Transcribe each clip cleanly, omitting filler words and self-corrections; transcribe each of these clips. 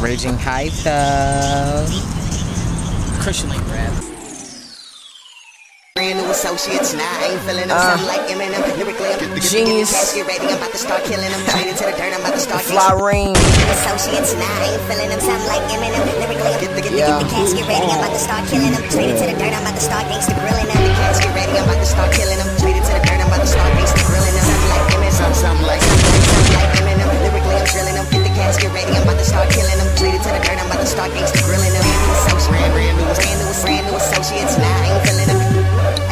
Raging Hypo. Christian Lake rap. Brand new associates, now I ain't feeling them. Something like Eminem, lyrically I'm Genius. Get ready, I'm about to start killing them. Straight into the dirt, I'm about to start Fly ring. associates, now I ain't feeling them. Something like Eminem, lyrically get the casket ready, I'm about to start killing them. Straight into the dirt, I'm about to start gangsta grilling them. The casket ready, I'm about to start killing them. Straight into the dirt, I'm about to start gangsta grilling them. Something like Eminem, something like Eminem, lyrically I'm drilling them. Get the casket ready, I'm about to start killing them. Straight into the dirt, I'm about to start gangsta grilling them. Brand new associates, now I ain't feeling them.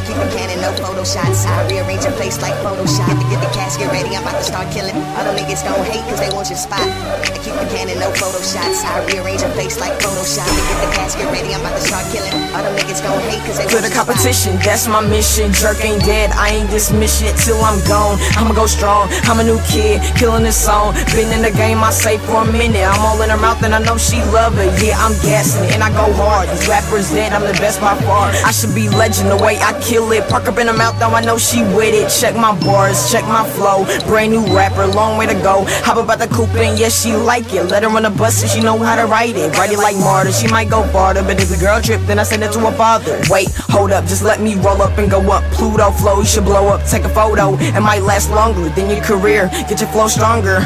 Keep a cannon, no photo shots. I rearrange a place like Photoshop to get the casket ready. I'm about to start killing. All them niggas don't hate cause they want your spot. I keep a cannon, no photo shots. I rearrange a place like Photoshop to get the casket ready. I'm about to start killing. All them niggas don't hate cause they for want the your competition, that's my mission. Jerk ain't dead, I ain't dismiss shit till I'm gone. I'ma go strong, I'm a new kid, killing this song. Been in the game, I say for a minute. I'm all in her mouth and I know she love it. Yeah, I'm gassing it and I go hard. These rappers dead, I'm the best by far. I should be legend the way I kill it. Park up in her mouth, though I know she with it. Check my bars, check my flow. Brand new rapper, long way to go. Hop about the coupe and yeah, she like it. Let her run the bus and she know how to write it. Write it like Marta, she might go farther. But if the girl trip, then I send it to her father. Wait, hold up, just let me roll up and go up. Pluto flow, you should blow up. Take a photo, it might last longer than your career. Get your flow stronger,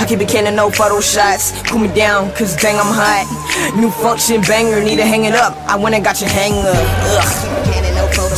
I keep it cannon, no photo shots. Cool me down, cause dang I'm hot. New function banger, need to hang it up. I went and got your hanger.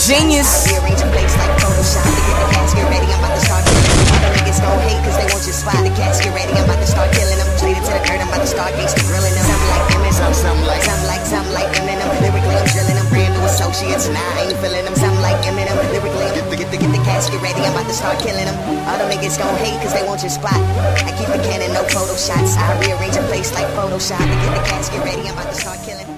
Genius. rearrange a place like Photoshop to get the casket ready. I'm about to start killing. All them niggas gon' hate cause they want your spot. The casket ready, I'm about to start killing them. Straight into the dirt, I'm about to start gangsta grilling them. Something like Eminem, something like Eminem. Lyrically I'm drilling them. Brand new associates, now I ain't feeling them. Something like Eminem. Lyrically I'm get the casket ready. I'm about to start killing them. All them niggas gon' hate cause they want your spot. I keep a cannon, no photo shots. I rearrange a place like Photoshop to get the casket ready. I'm about to start killing.